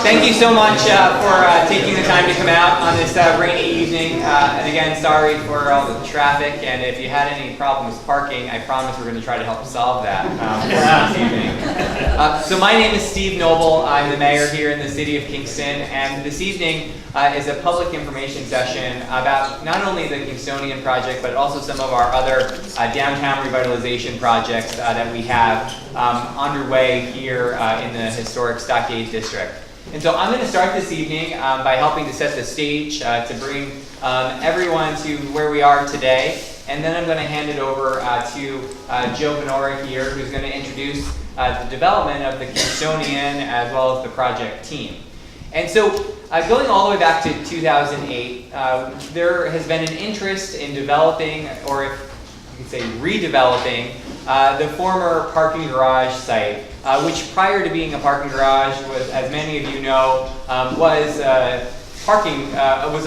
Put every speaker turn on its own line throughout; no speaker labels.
Thank you so much for taking the time to come out on this rainy evening. And again, sorry for all the traffic. And if you had any problems parking, I promise we're going to try to help solve that this evening. So my name is Steve Noble. I'm the mayor here in the city of Kingston. And this evening is a public information session about not only the Kingstonian project, but also some of our other downtown revitalization projects that we have underway here in the historic Stockade District. And so I'm going to start this evening by helping to set the stage to bring everyone to where we are today. And then I'm going to hand it over to Joe Benora here, who's going to introduce the development of the Kingstonian as well as the project team. And so going all the way back to 2008, there has been an interest in developing, or if you could say redeveloping, the former parking garage site, which prior to being a parking garage was, as many of you know, was a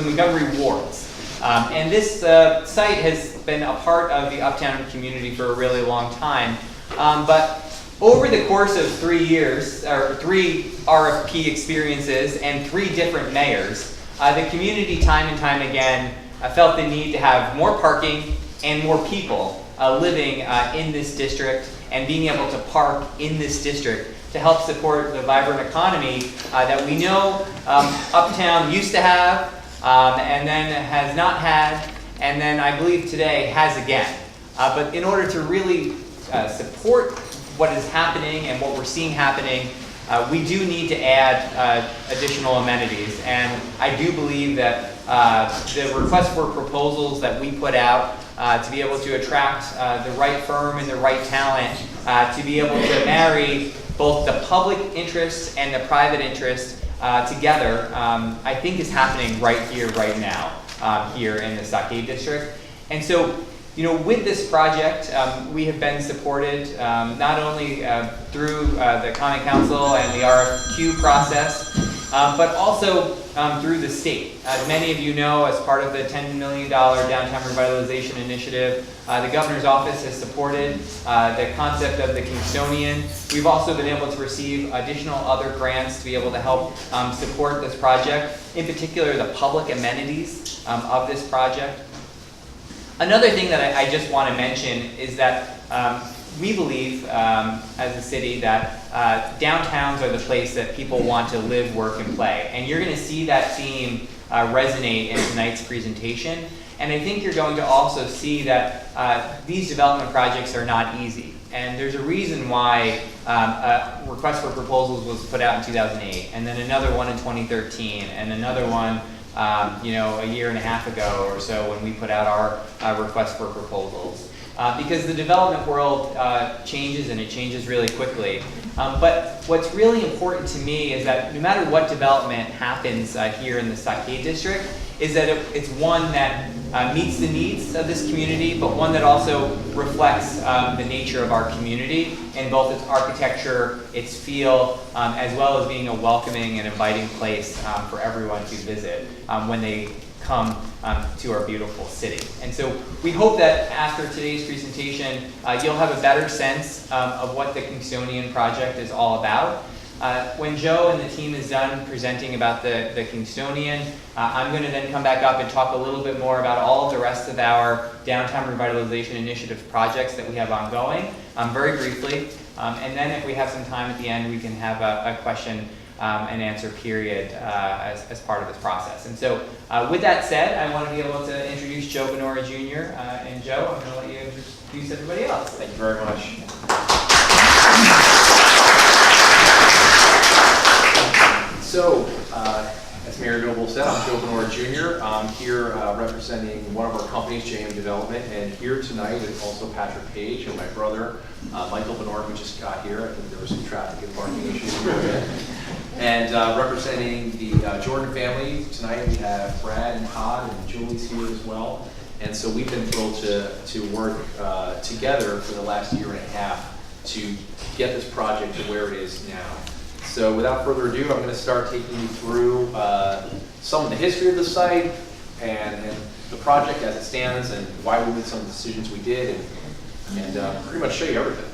Montgomery Ward's. And this site has been a part of the Uptown community for a really long time. But over the course of 3 years, or 3 RFP experiences and 3 different mayors, the community time and time again felt the need to have more parking and more people living in this district and being able to park in this district to help support the vibrant economy that we know Uptown used to have and then has not had, and then I believe today has again. But in order to really support what is happening and what we're seeing happening, we do need to add additional amenities. And I do believe that the request for proposals that we put out to be able to attract the right firm and the right talent, to be able to marry both the public interest and the private interest together, I think is happening right here, right now, here in the Stockade District. And so, you know, with this project, we have been supported not only through the Common Council and the RFQ process, but also through the state. As many of you know, as part of the $10 million Downtown Revitalization Initiative, the Governor's Office has supported the concept of the Kingstonian. We've also been able to receive additional other grants to be able to help support this project, in particular the public amenities of this project. Another thing that I just want to mention is that we believe as a city that downtowns are the place that people want to live, work, and play. And you're going to see that theme resonate in tonight's presentation. And I think you're going to also see that these development projects are not easy. And there's a reason why a request for proposals was put out in 2008, and then another one in 2013, and another one you know, a year and a half ago or so when we put out our request for proposals. Because the development world changes, and it changes really quickly. But what's really important to me is that no matter what development happens here in the Stockade District, is that it's one that meets the needs of this community, but one that also reflects the nature of our community in both its architecture, its feel, as well as being a welcoming and inviting place for everyone to visit when they come to our beautiful city. And so we hope that after today's presentation, you'll have a better sense of what the Kingstonian project is all about. When Joe and the team is done presenting about the Kingstonian, I'm going to then come back up and talk a little bit more about all of the rest of our Downtown Revitalization Initiative projects that we have ongoing, very briefly. And then if we have some time at the end, we can have a question and answer period as part of this process. And so with that said, I want to be able to introduce Joe Benora Jr. And Joe, I'm going to let you introduce everybody else.
Thank you very much. So, as Mayor Noble said, I'm Joe Benora Jr. I'm here representing one of our companies, JM Development, and here tonight is also Patrick Page and my brother, Michael Benora, who just got here. I think there was some traffic and parking issues a little bit. And representing the Jordan family, tonight we have Brad and Todd, and Julie's here as well. And so we've been thrilled to work together for the last year and a half to get this project to where it is now. So without further ado, I'm going to start taking you through some of the history of the site and the project as it stands and why we made some of the decisions we did, and pretty much show you everything.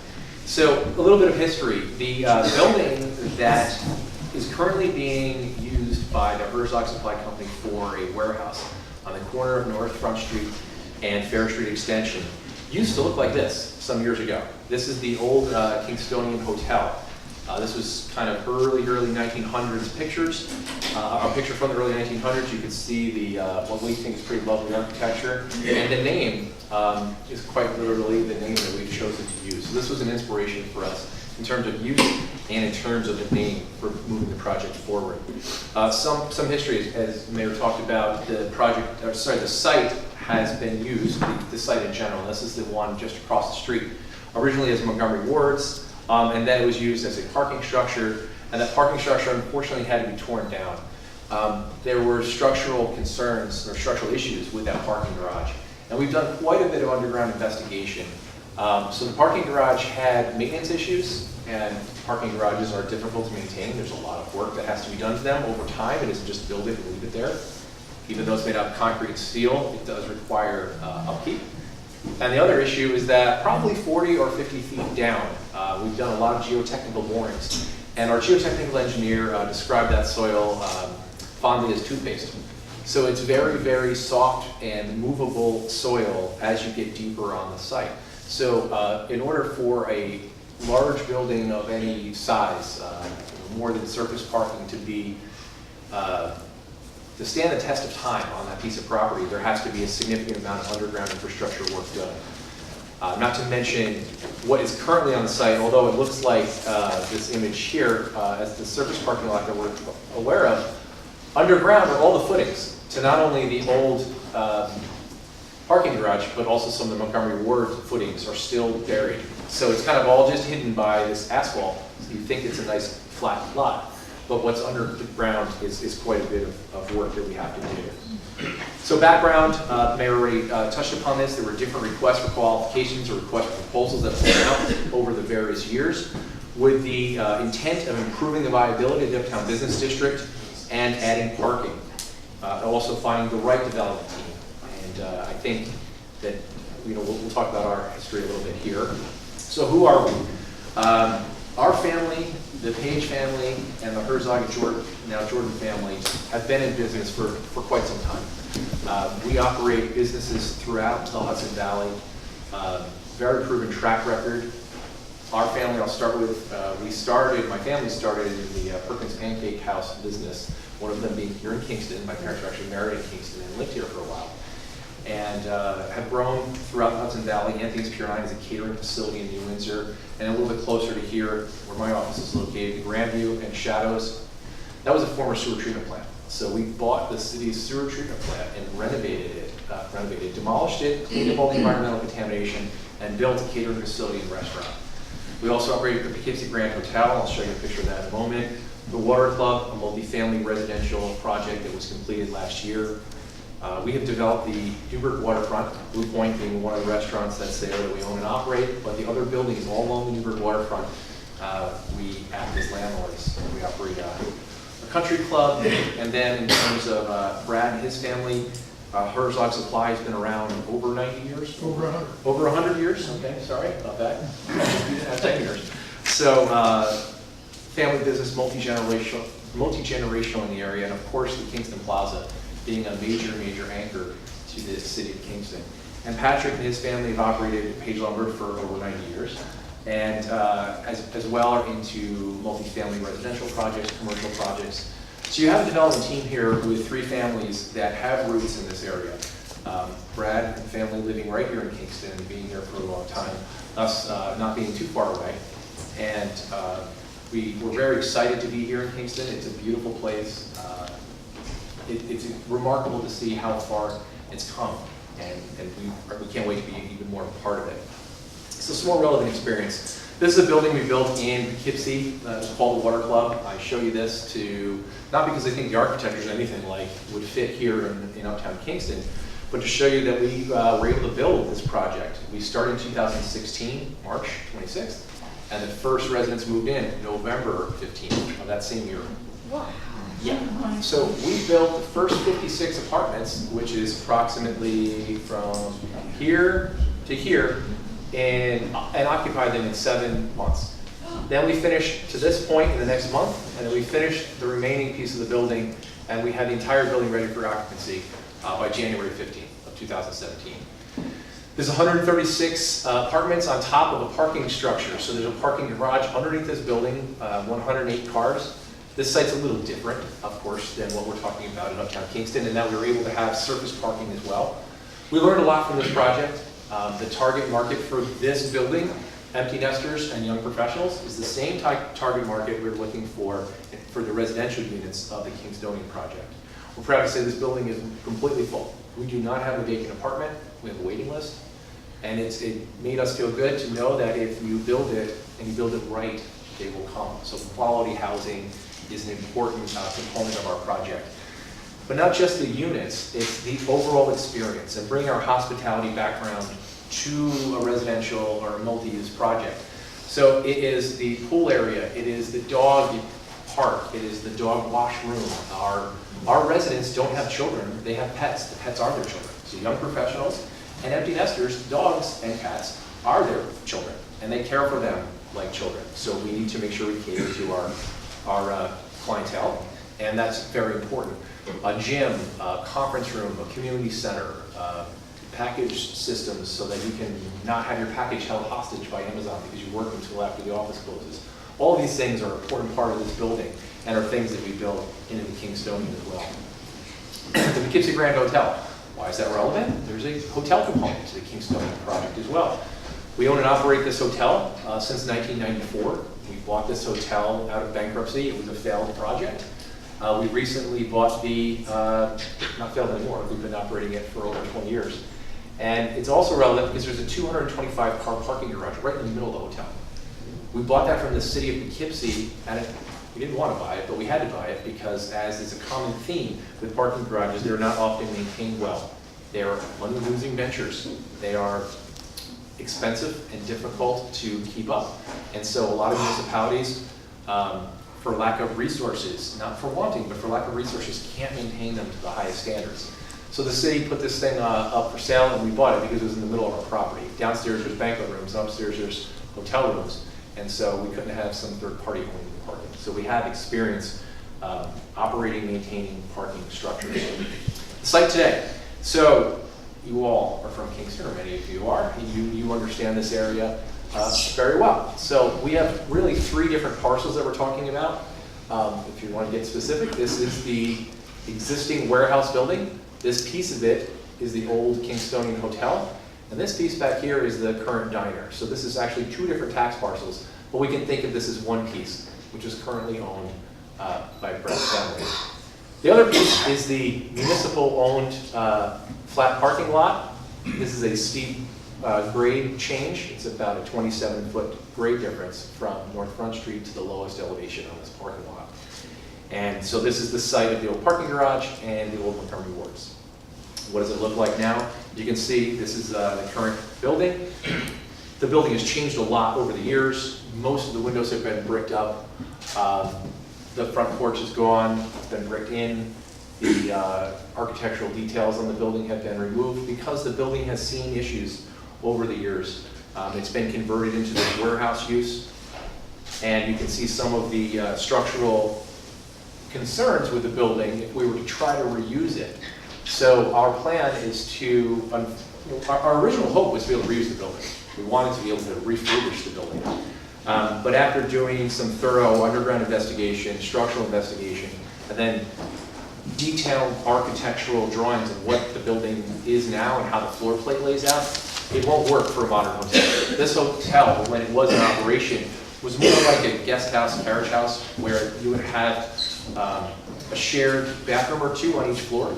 So a little bit of history. The building that is currently being used by the Herzog Supply Company for a warehouse on the corner of North Front Street and Fair Street Extension used to look like this some years ago. This is the old Kingstonian Hotel. This was kind of early 1900s pictures. A picture from the early 1900s. You can see the what we think is pretty lovely architecture. And the name is quite literally the name that we've chosen to use. So this was an inspiration for us in terms of use and in terms of the name for moving the project forward. Some history, as Mayor talked about, the site has been used, the site in general. This is the one just across the street, originally as Montgomery Ward's. And then it was used as a parking structure, and that parking structure unfortunately had to be torn down. There were structural concerns or structural issues with that parking garage, and we've done quite a bit of underground investigation. So the parking garage had maintenance issues, and parking garages are difficult to maintain. There's a lot of work that has to be done to them over time. It isn't just build it and leave it there. Even though it's made out of concrete and steel, it does require upkeep. And the other issue is that probably 40 or 50 feet down, we've done a lot of geotechnical borings. And our geotechnical engineer described that soil fondly as toothpaste. So it's very, very soft and movable soil as you get deeper on the site. So in order for a large building of any size, more than surface parking to be to stand the test of time on that piece of property, there has to be a significant amount of underground infrastructure work done. Not to mention what is currently on the site, although it looks like this image here, as the surface parking lot that we're aware of, underground are all the footings to not only the old parking garage, but also some of the Montgomery Ward footings are still buried. So it's kind of all just hidden by this asphalt. So you think it's a nice flat lot. But what's underground is quite a bit of work that we have to do. So background, Mayor already touched upon this. There were different requests for qualifications or requests for proposals that went out over the various years with the intent of improving the viability of the Uptown Business District and adding parking. Also finding the right development team. And I think that we'll talk about our history a little bit here. So who are we? Our family, the Page family, and the Herzog and now Jordan family have been in business for quite some time. We operate businesses throughout the Hudson Valley, very proven track record. Our family, I'll start with, my family started in the Perkins Pancake House business, one of them being here in Kingston. My parents were actually married in Kingston and lived here for a while. And have grown throughout the Hudson Valley. Anthony's Pier 9 is a catering facility in New Windsor, and a little bit closer to here, where my office is located, Grandview and Shadows. That was a former sewer treatment plant. So we bought the city's sewer treatment plant and renovated it, demolished it, cleaned up all the environmental contamination, and built a catering facility and restaurant. We also operated the Poughkeepsie Grand Hotel. I'll show you a picture of that in a moment. The Water Club, a multifamily residential project that was completed last year. We have developed the Newburgh waterfront, Blue Point being one of the restaurants that's there that we own and operate, but the other buildings all along the Newburgh waterfront, we act as landlords. We operate a country club, and then in terms of Brad and his family, Herzog Supply has been around over 90 years?
Over 100.
Over 100 years? Okay, sorry about that. You didn't have 10 years. So, family business, multi-generational in the area, and of course the Kingston Plaza being a major anchor to the city of Kingston. And Patrick and his family have operated Page Lumber for over 90 years, and as well are into multifamily residential projects, commercial projects. So you have a development team here with three families that have roots in this area. Brad and family living right here in Kingston and being here for a long time, us not being too far away. And we're very excited to be here in Kingston. It's a beautiful place. It's remarkable to see how far it's come, and we can't wait to be even more a part of it. It's a small relevant experience. This is a building we built in Poughkeepsie. It's called the Water Club. I show you this not because I think the architecture is anything like would fit here in Uptown Kingston, but to show you that we were able to build this project. We started in 2016, March 26th, and the first residents moved in November 15th of that same year.
Wow.
Yeah. So we built the first 56 apartments, which is approximately from here to here, and occupied them in 7 months. Then we finished to this point in the next month, and then we finished the remaining piece of the building, and we had the entire building ready for occupancy by January 15th of 2017. There's 136 apartments on top of a parking structure. So there's a parking garage underneath this building, 108 cars. This site's a little different, of course, than what we're talking about in Uptown Kingston, in that we were able to have surface parking as well. We learned a lot from this project. The target market for this building, empty nesters and young professionals, is the same target market we're looking for the residential units of the Kingstonian project. We're proud to say this building is completely full. We do not have a vacant apartment. We have a waiting list. And it made us feel good to know that if you build it and you build it right, they will come. So quality housing is an important component of our project. But not just the units, it's the overall experience and bring our hospitality background to a residential or a multi-use project. So it is the pool area, it is the dog park, it is the dog wash room. Our residents don't have children, they have pets. The pets are their children. So young professionals and empty nesters, dogs and cats, are their children, and they care for them like children. So we need to make sure we cater to our clientele, and that's very important. A gym, a conference room, a community center, package systems so that you can not have your package held hostage by Amazon because you work until after the office closes. All of these things are an important part of this building and are things that we built into the Kingstonian as well. The Poughkeepsie Grand Hotel. Why is that relevant? There's a hotel component to the Kingstonian project as well. We own and operate this hotel since 1994. We bought this hotel out of bankruptcy. It was a failed project. We recently bought not failed anymore, we've been operating it for over 20 years. And it's also relevant because there's a 225 car parking garage right in the middle of the hotel. We bought that from the city of Poughkeepsie, and we didn't want to buy it, but we had to buy it because, as is a common theme with parking garages, they're not often maintained well. They are money-losing ventures. They are expensive and difficult to keep up. And so a lot of municipalities, for lack of resources, not for wanting, but for lack of resources, can't maintain them to the highest standards. So the city put this thing up for sale, and we bought it because it was in the middle of our property. Downstairs there's banquet rooms, upstairs there's hotel rooms, and so we couldn't have some third party owning the parking. So we have experience operating, maintaining parking structures. The site today. So you all are from Kingston, or many of you are. You understand this area very well. So we have really 3 different parcels that we're talking about. If you want to get specific, this is the existing warehouse building. This piece of it is the old Kingstonian Hotel. And this piece back here is the current diner. So this is actually 2 different tax parcels, but we can think of this as one piece, which is currently owned by Brett's family. The other piece is the municipal-owned flat parking lot. This is a steep grade change. It's about a 27-foot grade difference from North Front Street to the lowest elevation on this parking lot. And so this is the site of the old parking garage and the old Montgomery Wards. What does it look like now? You can see this is the current building. The building has changed a lot over the years. Most of the windows have been bricked up. The front porch is gone, it's been bricked in. The architectural details on the building have been removed because the building has seen issues over the years. It's been converted into this warehouse use, and you can see some of the structural concerns with the building if we were to try to reuse it. So our plan is to, our original hope was to be able to reuse the building. We wanted to be able to refurbish the building. But after doing some thorough underground investigation, structural investigation, and then detailed architectural drawings of what the building is now and how the floor plate lays out, it won't work for a modern hotel. This hotel, when it was in operation, was more like a guest house, carriage house, where you would have a shared bathroom or 2 on each floor,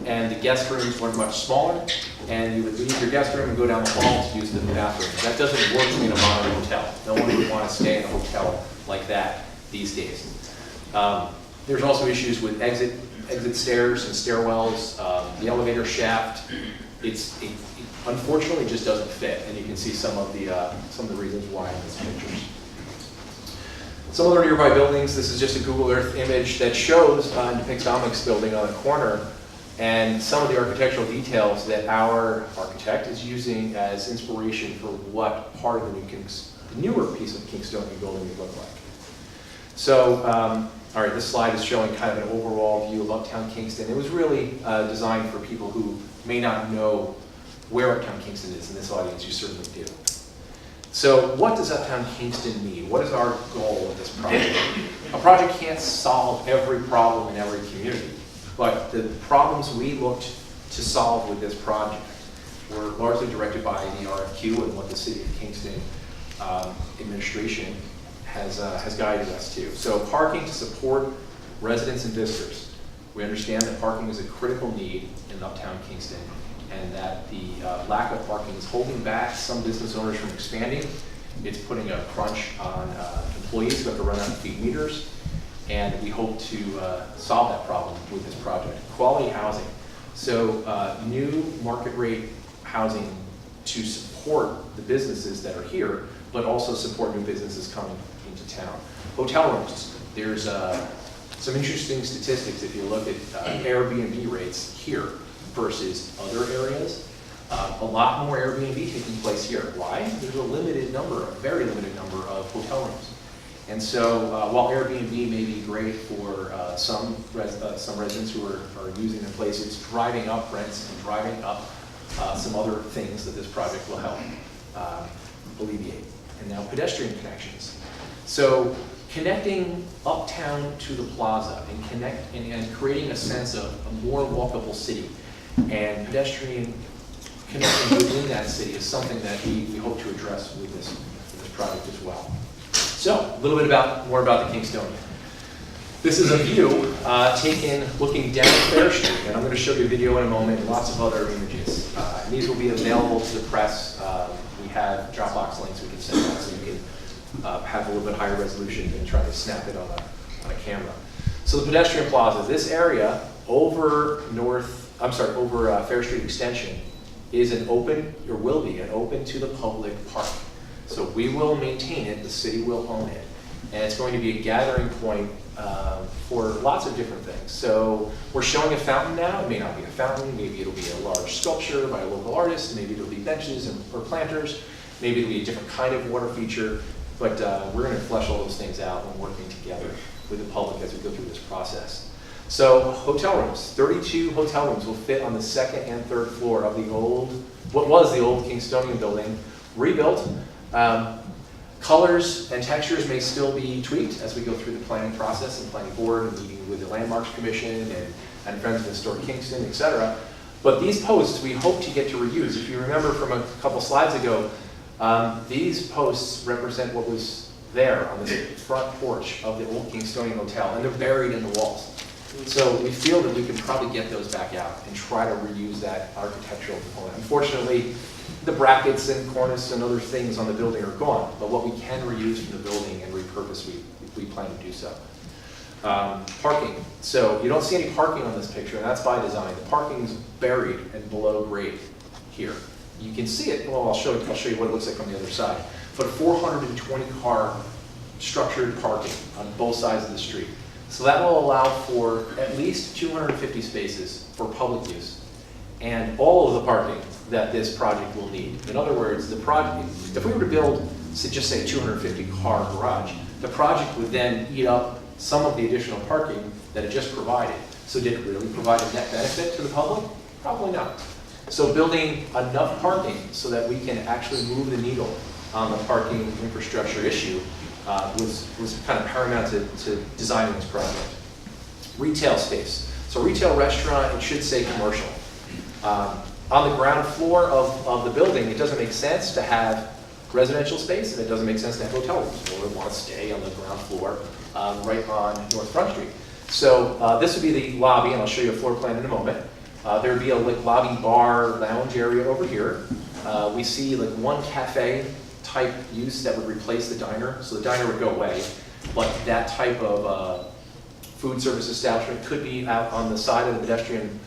and the guest rooms were much smaller, and you would leave your guest room and go down the hall to use the bathroom. That doesn't work in a modern hotel. No one would want to stay in a hotel like that these days. There's also issues with exit stairs and stairwells, the elevator shaft. It unfortunately just doesn't fit, and you can see some of the reasons why in these pictures. Some other nearby buildings. This is just a Google Earth image that shows depicts Dominick's building on the corner. and some of the architectural details that our architect is using as inspiration for what part of the newer piece of Kingstonian building would look like. So, all right, this slide is showing kind of an overall view of Uptown Kingston. It was really designed for people who may not know where Uptown Kingston is. In this audience, you certainly do. So what does Uptown Kingston need? What is our goal with this project? A project can't solve every problem in every community, but the problems we looked to solve with this project were largely directed by the RFQ and what the City of Kingston administration has guided us to. So parking to support residents and visitors. We understand that parking is a critical need in Uptown Kingston, and that the lack of parking is holding back some business owners from expanding. It's putting a crunch on employees who have to run out and feed meters, and we hope to solve that problem with this project. Quality housing. So new market rate housing to support the businesses that are here, but also support new businesses coming into town. Hotel rooms. There's some interesting statistics if you look at Airbnb rates here versus other areas. A lot more Airbnb taking place here. Why? There's a very limited number of hotel rooms. And so while Airbnb may be great for some residents who are using the place, it's driving up rents and driving up some other things that this project will help alleviate. And now pedestrian connections. So connecting Uptown to the plaza and creating a sense of a more walkable city and pedestrian connection within that city is something that we hope to address with this project as well. So a little bit more about the Kingstonian. This is a view taken looking down Fair Street, and I'm going to show you a video in a moment and lots of other images. And these will be available to the press. We have Dropbox links we can send out so you can have a little bit higher resolution and try to snap it on a camera. So the pedestrian plaza, this area over Fair Street Extension is an open, or will be an open to the public park. So we will maintain it, the city will own it. And it's going to be a gathering point for lots of different things. So we're showing a fountain now. It may not be a fountain, maybe it'll be a large sculpture by a local artist, maybe it'll be benches or planters, maybe it'll be a different kind of water feature, but we're going to flesh all those things out and working together with the public as we go through this process. So hotel rooms, 32 hotel rooms will fit on the second and third floor of what was the old Kingstonian building, rebuilt. Colors and textures may still be tweaked as we go through the planning process and planning board and meeting with the Landmarks Commission and Friends of Historic Kingston, etc. But these posts we hope to get to reuse. If you remember from a couple slides ago, these posts represent what was there on the front porch of the old Kingstonian Hotel, and they're buried in the walls. So we feel that we can probably get those back out and try to reuse that architectural component. Unfortunately, the brackets and cornice and other things on the building are gone, but what we can reuse from the building and repurpose, we plan to do so. Parking. So you don't see any parking on this picture, and that's by design. The parking is buried and below grade here. You can see it. Well, I'll show you what it looks like from the other side. But 420 car structured parking on both sides of the street. So that will allow for at least 250 spaces for public use and all of the parking that this project will need. In other words, the project, if we were to build, just say a 250 car garage, the project would then eat up some of the additional parking that it just provided. So did it really provide a net benefit to the public? Probably not. So building enough parking so that we can actually move the needle on the parking infrastructure issue was kind of paramount to designing this project. Retail space. So retail restaurant, it should say commercial. On the ground floor of the building, it doesn't make sense to have residential space, and it doesn't make sense to have hotel rooms. We want to stay on the ground floor right on North Front Street. So this would be the lobby, and I'll show you a floor plan in a moment. There would be a lobby bar lounge area over here. We see one cafe type use that would replace the diner. So the diner would go away, but that type of food service establishment could be out on the side of the pedestrian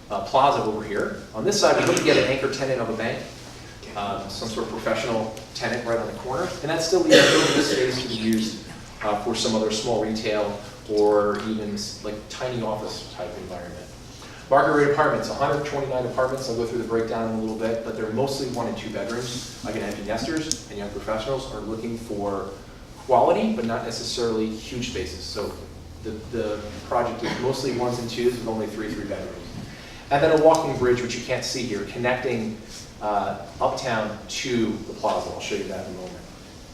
plaza over here. On this side, we hope to get an anchor tenant of a bank, some sort of professional tenant right on the corner, and that still leaves this space to be used for some other small retail or even tiny office type environment. Market rate apartments, 129 apartments. I'll go through the breakdown in a little bit, but they're mostly 1 and 2 bedrooms. Again, empty nesters and young professionals are looking for quality, but not necessarily huge spaces. So the project is mostly 1s and 2s with only 3 bedrooms. And then a walking bridge, which you can't see here, connecting Uptown to the plaza. I'll show you that in a moment.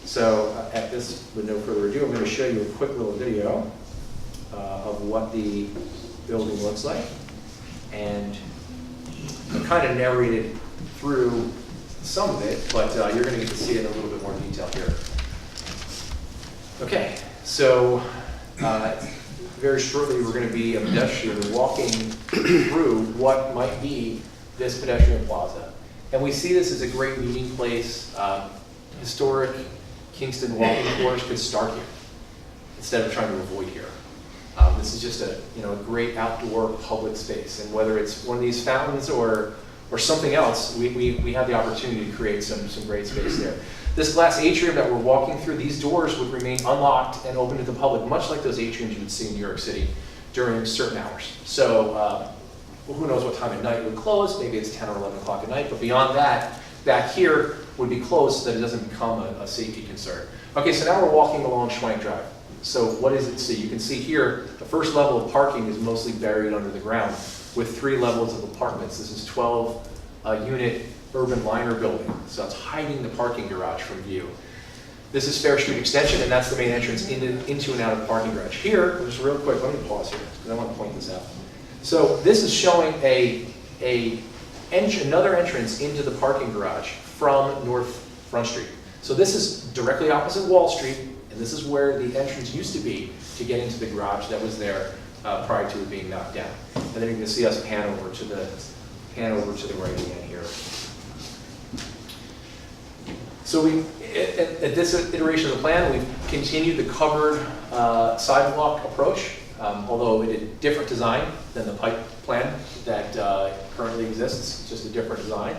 So at this, with no further ado, I'm going to show you a quick little video of what the building looks like. And I kind of narrated through some of it, but you're going to get to see it in a little bit more detail here. Okay, so very shortly we're going to be a pedestrian walking through what might be this pedestrian plaza. And we see this as a great meeting place. Historic Kingston walking tours could start here instead of trying to avoid here. This is just a great outdoor public space, and whether it's one of these fountains or something else, we have the opportunity to create some great space there. This glass atrium that we're walking through, these doors would remain unlocked and open to the public, much like those atriums you would see in New York City during certain hours. So who knows what time at night it would close? Maybe it's 10 or 11 o'clock at night, but beyond that, back here would be closed so that it doesn't become a safety concern. Okay, so now we're walking along Schwank Drive. So what does it see? You can see here, the first level of parking is mostly buried under the ground with 3 levels of apartments. This is 12-unit urban liner building, so it's hiding the parking garage from view. This is Fair Street Extension, and that's the main entrance into and out of the parking garage. Here, just real quick, let me pause here, because I want to point this out. So this is showing another entrance into the parking garage from North Front Street. So this is directly opposite Wall Street, and this is where the entrance used to be to get into the garage that was there prior to it being knocked down. And then you can see us pan over to the right again here. So at this iteration of the plan, we've continued the covered sidewalk approach, although it a different design than the pipe plan that currently exists. It's just a different design.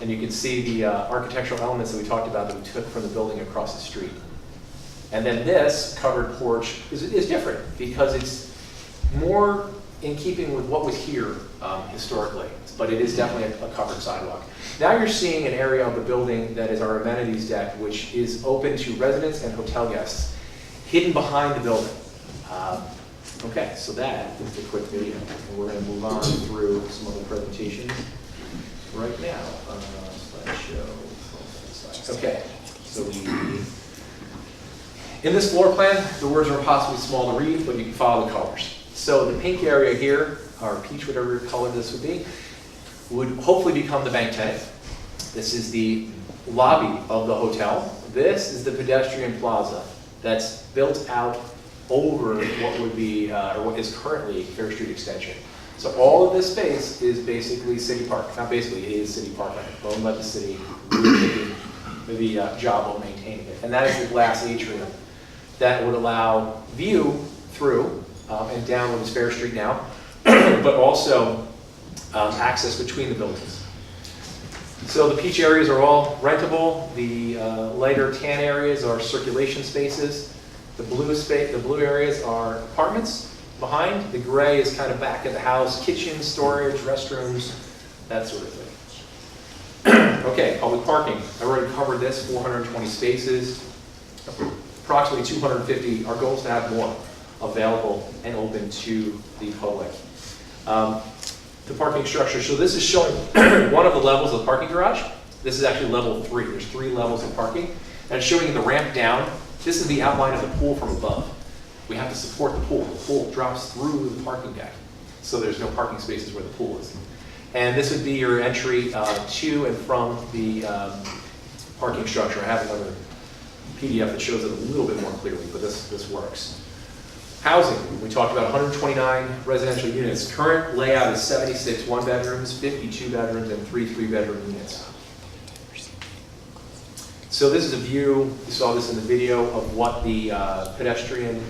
And you can see the architectural elements that we talked about that we took from the building across the street. And then this covered porch is different because it's more in keeping with what was here historically, but it is definitely a covered sidewalk. Now you're seeing an area of the building that is our amenities deck, which is open to residents and hotel guests, hidden behind the building. Okay, so that is the quick video. And we're going to move on through some other presentations right now. Slideshow. Okay, so in this floor plan, the words are impossibly small to read, but you can follow the colors. So the pink area here, or peach, whatever color this would be, would hopefully become the bank tenant. This is the lobby of the hotel. This is the pedestrian plaza that's built out over what would be, or what is currently Fair Street Extension. So all of this space is basically city park. Not basically, it is city park, owned by the city. We're taking the job of maintaining it. And that is the glass atrium that would allow view through and down what is Fair Street now, but also access between the buildings. So the peach areas are all rentable. The lighter tan areas are circulation spaces. The blue areas are apartments behind. The gray is kind of back of the house, kitchen, storage, restrooms, that sort of thing. Okay, public parking. I already covered this, 420 spaces, approximately 250. Our goal is to have more available and open to the public. The parking structure, so this is showing one of the levels of the parking garage. This is actually level 3. There's 3 levels of parking. And it's showing the ramp down. This is the outline of the pool from above. We have to support the pool. The pool drops through the parking deck. So there's no parking spaces where the pool is. And this would be your entry to and from the parking structure. I have another PDF that shows it a little bit more clearly, but this works. Housing, we talked about 129 residential units. Current layout is 76 1-bedrooms, 52 bedrooms, and 3 3-bedroom units. So this is a view, you saw this in the video, of what the pedestrian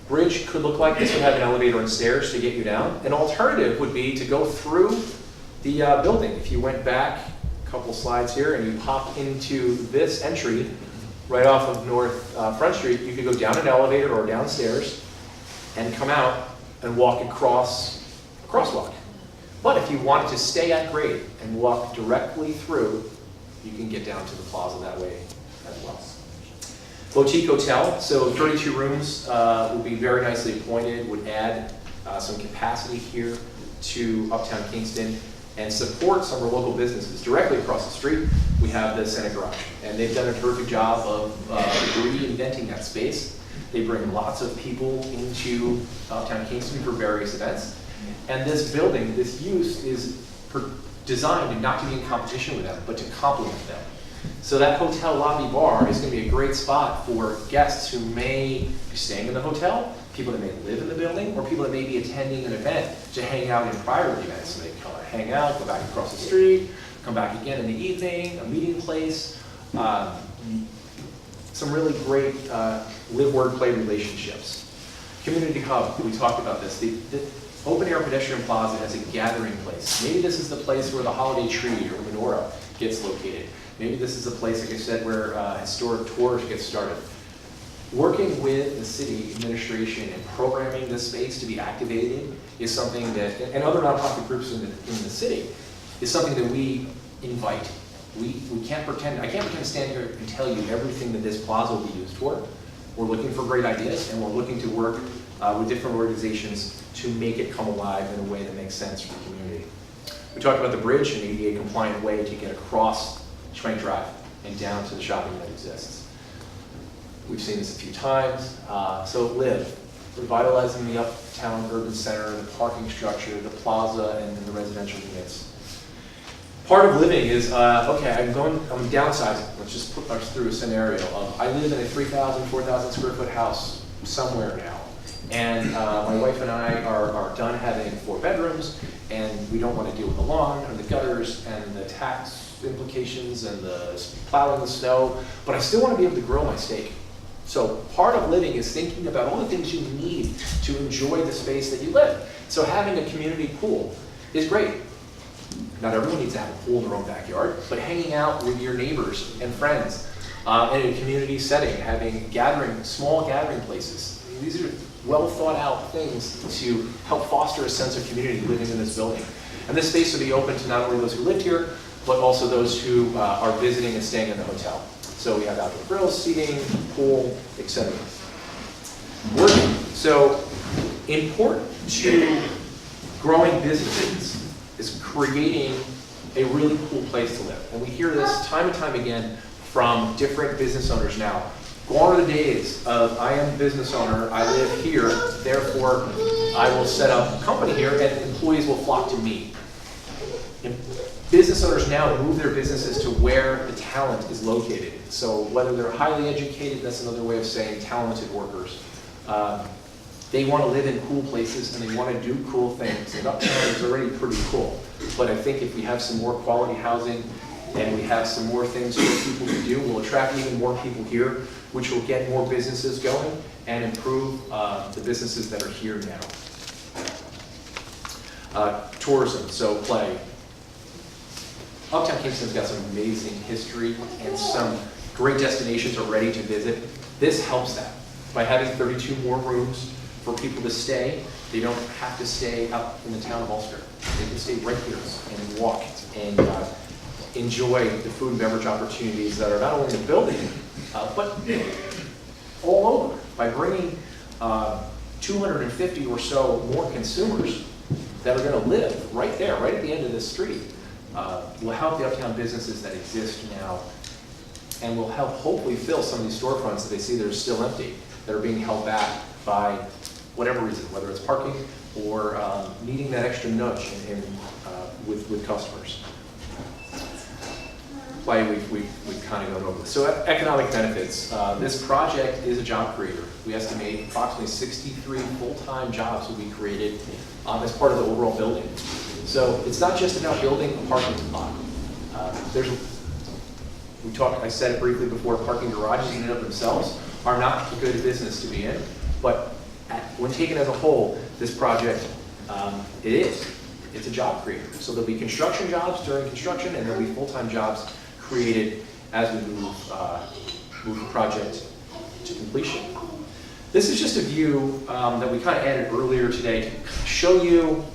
bridge could look like. This would have an elevator and stairs to get you down. An alternative would be to go through the building. If you went back a couple slides here and you pop into this entry, right off of North Front Street, you could go down an elevator or downstairs and come out and walk across crosswalk. But if you wanted to stay at grade and walk directly through, you can get down to the plaza that way as well. Boutique hotel, so 32 rooms would be very nicely appointed, would add some capacity here to Uptown Kingston and support some of our local businesses. Directly across the street, we have the Senate Garage, and they've done a terrific job of reinventing that space. They bring lots of people into Uptown Kingston for various events. And this building, this use is designed not to be in competition with them, but to complement them. So that hotel lobby bar is going to be a great spot for guests who may be staying in the hotel, people that may live in the building, or people that may be attending an event to hang out in private events. So they come hang out, go back across the street, come back again in the evening, a meeting place. Some really great live, work, play relationships. Community hub, we talked about this. The open air pedestrian plaza as a gathering place. Maybe this is the place where the holiday tree or menorah gets located. Maybe this is a place, like I said, where historic tours get started. Working with the city administration and programming this space to be activated is something that, and other nonprofit groups in the city, is something that we invite. We can't pretend, I can't pretend to stand here and tell you everything that this plaza will be used for. We're looking for great ideas, and we're looking to work with different organizations to make it come alive in a way that makes sense for the community. We talked about the bridge, an ADA compliant way to get across Schwenk Drive and down to the shopping that exists. We've seen this a few times. So live, revitalizing the Uptown Urban Center, the parking structure, the plaza, and the residential units. Part of living is, okay, I'm downsizing. Let's just put us through a scenario of, I live in a 3,000, 4,000 square foot house somewhere now. And my wife and I are done having 4 bedrooms, and we don't want to deal with the lawn and the gutters and the tax implications and the plowing the snow, but I still want to be able to grow my steak. So part of living is thinking about all the things you need to enjoy the space that you live. So having a community pool is great. Not everyone needs to have a pool in their own backyard, but hanging out with your neighbors and friends in a community setting, having small gathering places. These are well thought out things to help foster a sense of community living in this building. And this space will be open to not only those who lived here, but also those who are visiting and staying in the hotel. So we have outdoor grills, seating, pool, etc. Working. So important to growing businesses is creating a really cool place to live. And we hear this time and time again from different business owners now. Gone are the days of, I am a business owner, I live here, therefore I will set up a company here and employees will flock to me. And business owners now move their businesses to where the talent is located. So whether they're highly educated, that's another way of saying talented workers. They want to live in cool places and they want to do cool things. And Uptown is already pretty cool. But I think if we have some more quality housing and we have some more things for people to do, we'll attract even more people here, which will get more businesses going and improve the businesses that are here now. Tourism, so play. Uptown Kingston's got some amazing history and some great destinations already to visit. This helps that. By having 32 more rooms for people to stay, they don't have to stay up in the town of Ulster. They can stay right here and walk and enjoy the food and beverage opportunities that are not only in the building, but all over. By bringing 250 or so more consumers that are going to live right there, right at the end of this street, will help the Uptown businesses that exist now and will help hopefully fill some of these storefronts that they see that are still empty, that are being held back by whatever reason, whether it's parking or needing that extra nudge with customers. Why we've kind of gone over this. So economic benefits. This project is a job creator. We estimate approximately 63 full-time jobs will be created as part of the overall building. So it's not just about building a parking lot. I said it briefly before, parking garages in and of themselves are not a good business to be in, but when taken as a whole, this project, it's a job creator. So there'll be construction jobs during construction, and there'll be full-time jobs created as we move the project to completion. This is just a view that we kind of added earlier today to show you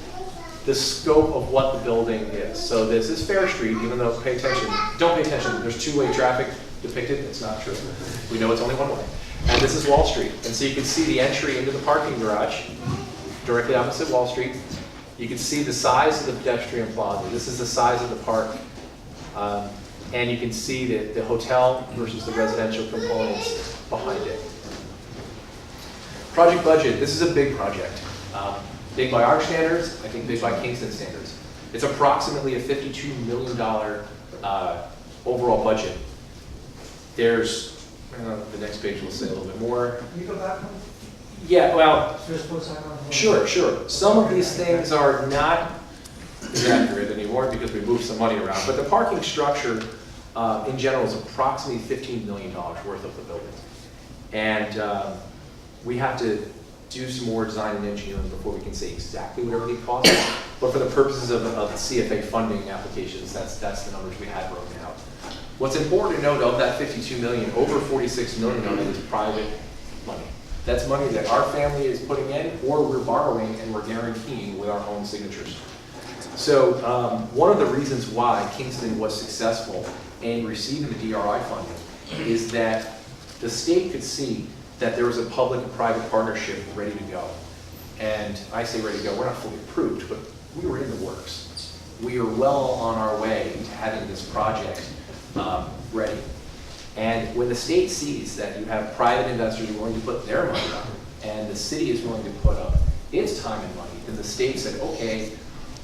the scope of what the building is. So this is Fair Street, even though, pay attention, don't pay attention, there's two-way traffic depicted, it's not true. We know it's only one way. And this is Wall Street. And so you can see the entry into the parking garage, directly opposite Wall Street. You can see the size of the pedestrian plaza. This is the size of the park. And you can see the hotel versus the residential components behind it. Project budget, this is a big project. Big by our standards, I think big by Kingston standards. It's approximately a $52 million overall budget. There's, the next page will say a little bit more.
Can you go back one?
Yeah, well,
Just one second.
sure. Some of these things are not as accurate anymore because we moved some money around, but the parking structure in general is approximately $15 million worth of the building. And we have to do some more design and engineering before we can say exactly what everything costs. But for the purposes of CFA funding applications, that's the numbers we had broken out. What's important to note, of that $52 million, over $46 million of it is private money. That's money that our family is putting in, or we're borrowing and we're guaranteeing with our own signatures. So one of the reasons why Kingston was successful in receiving the DRI funding is that the state could see that there was a public and private partnership ready to go. And I say ready to go, we're not fully approved, but we were in the works. We are well on our way to having this project ready. And when the state sees that you have private investors willing to put their money up, and the city is willing to put up its time and money, then the state said, okay,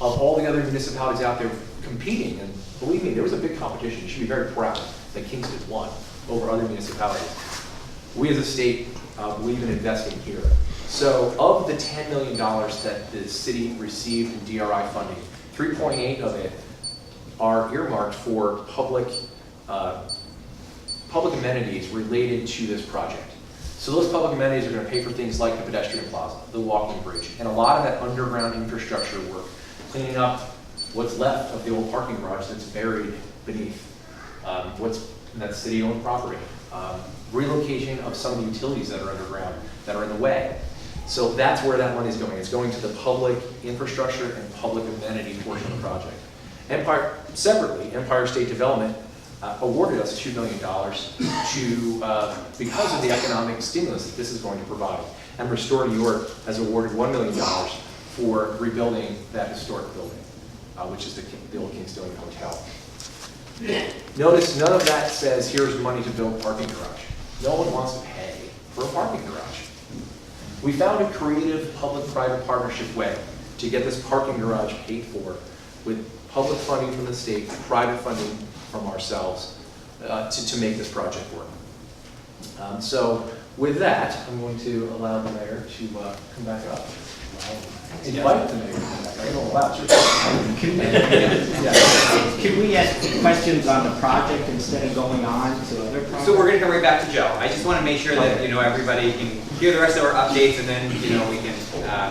of all the other municipalities out there competing, and believe me, there was a big competition. You should be very proud that Kingston won over other municipalities. We as a state believe in investing here. So of the $10 million that the city received in DRI funding, 3.8 of it are earmarked for public amenities related to this project. So those public amenities are going to pay for things like the pedestrian plaza, the walking bridge, and a lot of that underground infrastructure work, cleaning up what's left of the old parking garage that's buried beneath what's that city-owned property. Relocation of some of the utilities that are underground that are in the way. So that's where that money is going. It's going to the public infrastructure and public amenity portion of the project. Separately, Empire State Development awarded us $2 million because of the economic stimulus that this is going to provide. And Restore New York has awarded $1 million for rebuilding that historic building, which is the old Kingstonian Hotel. Notice none of that says here's money to build a parking garage. No one wants to pay for a parking garage. We found a creative public-private partnership way to get this parking garage paid for with public funding from the state, private funding from ourselves to make this project work. So with that, I'm going to allow the mayor to come back up. Invite the mayor to come back. I don't allow it.
Can we ask questions on the project instead of going on to other projects?
So we're going to come right back to Joe. I just want to make sure that everybody can hear the rest of our updates, and then we can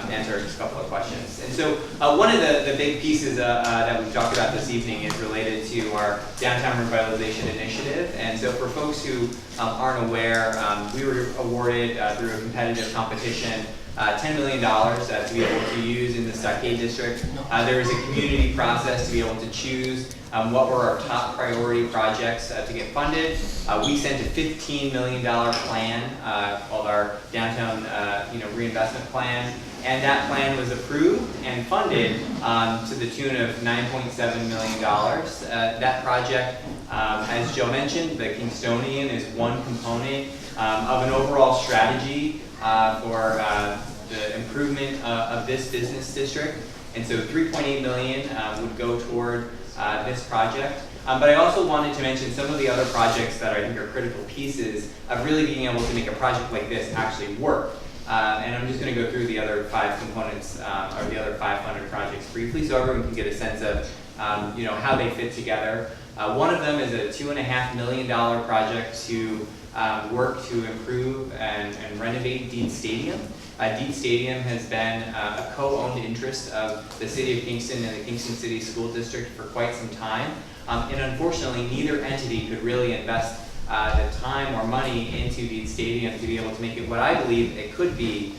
answer just a couple of questions. And so one of the big pieces that we've talked about this evening is related to our downtown revitalization initiative. And so for folks who aren't aware, we were awarded through a competitive competition $10 million to be able to use in the Stockade District. There was a community process to be able to choose what were our top priority projects to get funded. We sent a $15 million plan called our downtown reinvestment plan, and that plan was approved and funded to the tune of $9.7 million. That project, as Joe mentioned, the Kingstonian is one component of an overall strategy for the improvement of this business district. And so $3.8 million would go toward this project. But I also wanted to mention some of the other projects that I think are critical pieces of really being able to make a project like this actually work. And I'm just going to go through the other 5 components, or the other 500 projects briefly, so everyone can get a sense of how they fit together. One of them is a $2.5 million project to work to improve and renovate Dean Stadium. Dean Stadium has been a co-owned interest of the City of Kingston and the Kingston City School District for quite some time. And unfortunately, neither entity could really invest the time or money into the stadium to be able to make it what I believe it could be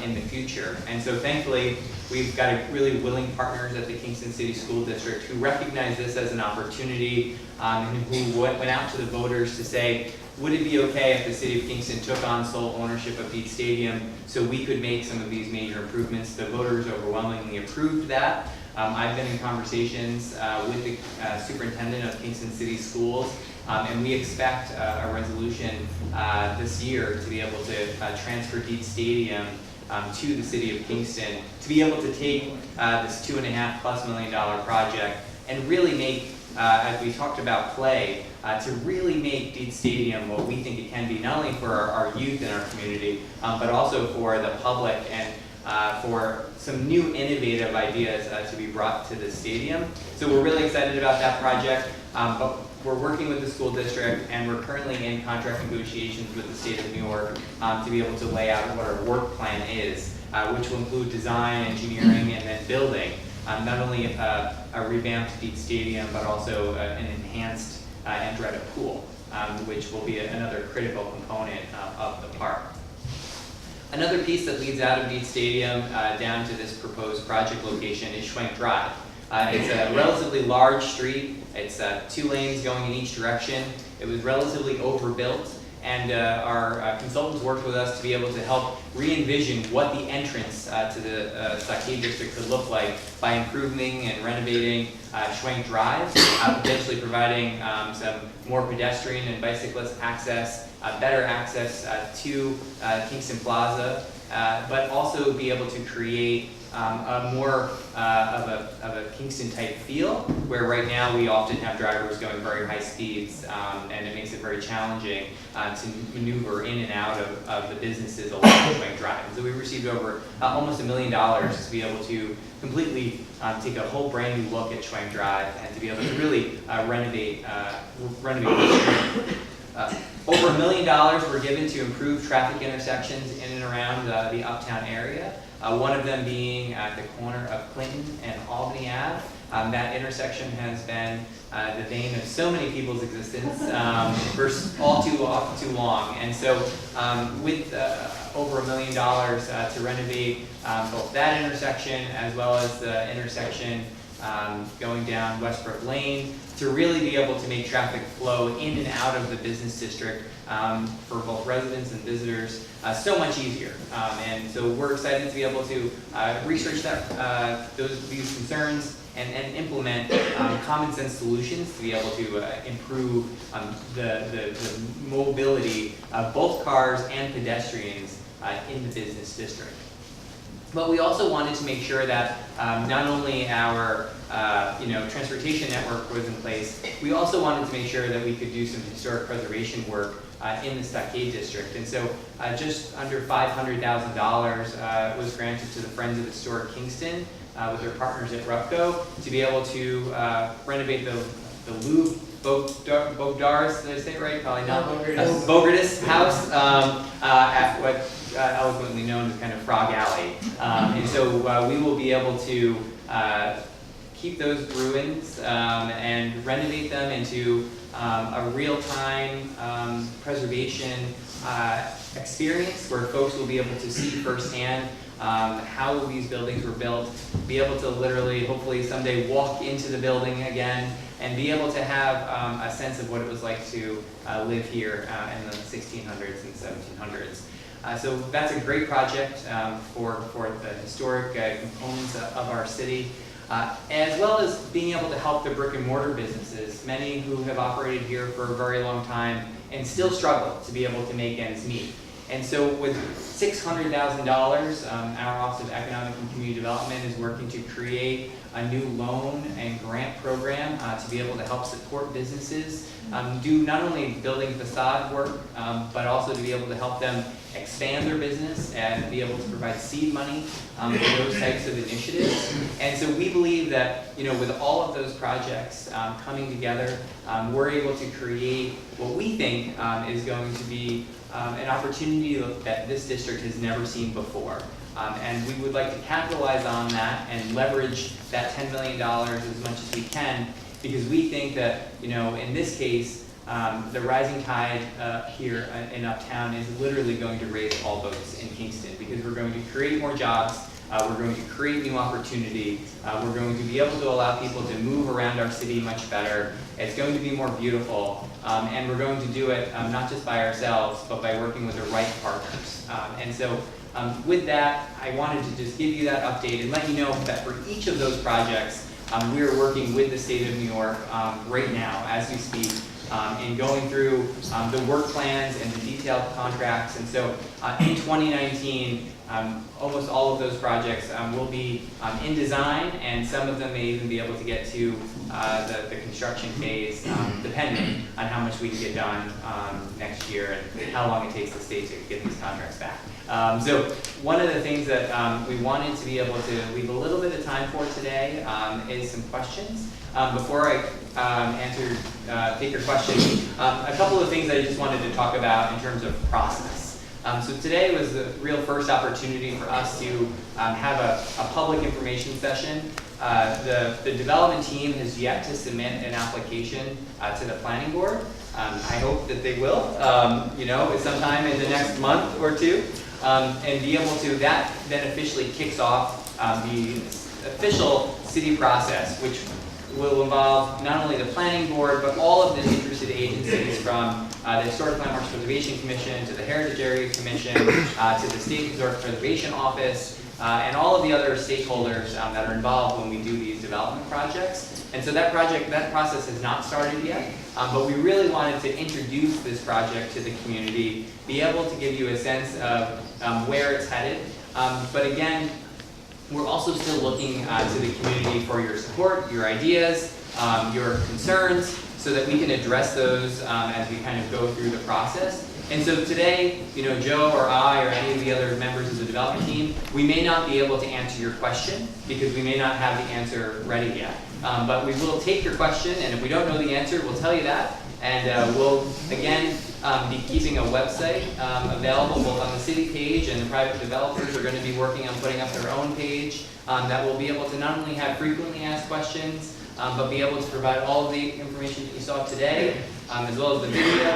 in the future. And so thankfully, we've got a really willing partners at the Kingston City School District who recognize this as an opportunity and who went out to the voters to say, would it be okay if the City of Kingston took on sole ownership of Deet Stadium so we could make some of these major improvements? The voters overwhelmingly approved that. I've been in conversations with the superintendent of Kingston City Schools, and we expect a resolution this year to be able to transfer Deet Stadium to the City of Kingston, to be able to take this $2.5+ million project and really make, as we talked about play, to really make Deet Stadium what we think it can be, not only for our youth in our community, but also for the public and for some new innovative ideas to be brought to the stadium. So we're really excited about that project, but we're working with the school district and we're currently in contract negotiations with the state of New York to be able to lay out what our work plan is, which will include design, engineering, and then building. Not only a revamped Deet Stadium, but also an enhanced Andretta pool, which will be another critical component of the park. Another piece that leads out of Deet Stadium down to this proposed project location is Schwenk Drive. It's a relatively large street. It's 2 lanes going in each direction. It was relatively overbuilt, and our consultants worked with us to be able to help re-envision what the entrance to the Stockade District could look like by improving and renovating Schwenk Drive, potentially providing some more pedestrian and bicyclist access, better access to Kingston Plaza, but also be able to create a more of a Kingston type feel, where right now we often have drivers going very high speeds, and it makes it very challenging to maneuver in and out of the businesses along Schwenk Drive. And so we received over almost $1 million to be able to completely take a whole brand new look at Schwenk Drive and to be able to really renovate the street. Over $1 million were given to improve traffic intersections in and around the Uptown area. One of them being at the corner of Clinton and Albany Ave. That intersection has been the bane of so many people's existence for all too long. And so with over $1 million to renovate both that intersection as well as the intersection going down Westbrook Lane, to really be able to make traffic flow in and out of the business district for both residents and visitors so much easier. And so we're excited to be able to research these concerns and implement common sense solutions to be able to improve the mobility of both cars and pedestrians in the business district. But we also wanted to make sure that not only our transportation network was in place, we also wanted to make sure that we could do some historic preservation work in the Stockade District. And so just under $500,000 was granted to the Friends of Historic Kingston with their partners at RUPCO to be able to renovate the Louvre Bogdars, did I say it right? Probably not. Bogardus House at what eloquently known as kind of Frog Alley. And so we will be able to keep those ruins and renovate them into a real-time preservation experience where folks will be able to see firsthand how these buildings were built, be able to literally, hopefully someday, walk into the building again and be able to have a sense of what it was like to live here in the 1600s and 1700s. So that's a great project for the historic components of our city, as well as being able to help the brick and mortar businesses, many who have operated here for a very long time and still struggle to be able to make ends meet. And so with $600,000, our Office of Economic and Community Development is working to create a new loan and grant program to be able to help support businesses, do not only building facade work, but also to be able to help them expand their business and be able to provide seed money for those types of initiatives. And so we believe that, with all of those projects coming together, we're able to create what we think is going to be an opportunity that this district has never seen before. And we would like to capitalize on that and leverage that $10 million as much as we can, because we think that, in this case, the rising tide here in Uptown is literally going to raise all boats in Kingston, because we're going to create more jobs, we're going to create new opportunity, we're going to be able to allow people to move around our city much better. It's going to be more beautiful, and we're going to do it not just by ourselves, but by working with the right partners. And so with that, I wanted to just give you that update and let you know that for each of those projects, we are working with the state of New York right now as we speak, in going through the work plans and the detailed contracts. And so in 2019, almost all of those projects will be in design, and some of them may even be able to get to the construction phase, depending on how much we can get done next year and how long it takes the state to get these contracts back. So one of the things that we wanted to be able to leave a little bit of time for today is some questions. Before I take your questions, a couple of things I just wanted to talk about in terms of process. So today was the real first opportunity for us to have a public information session. The development team has yet to submit an application to the planning board. I hope that they will, sometime in the next month or two, and be able to, that then officially kicks off the official city process, which will involve not only the planning board, but all of the interested agencies, from the Historic Landmarks Preservation Commission to the Heritage Area Commission to the State Historic Preservation Office, and all of the other stakeholders that are involved when we do these development projects. And so that process has not started yet, but we really wanted to introduce this project to the community, be able to give you a sense of where it's headed. But again, we're also still looking to the community for your support, your ideas, your concerns, so that we can address those as we kind of go through the process. And so today, Joe or I or any of the other members of the development team, we may not be able to answer your question because we may not have the answer ready yet. But we will take your question, and if we don't know the answer, we'll tell you that. And we'll, again, be keeping a website available both on the city page, and the private developers are going to be working on putting up their own page that will be able to not only have frequently asked questions, but be able to provide all of the information that you saw today, as well as the video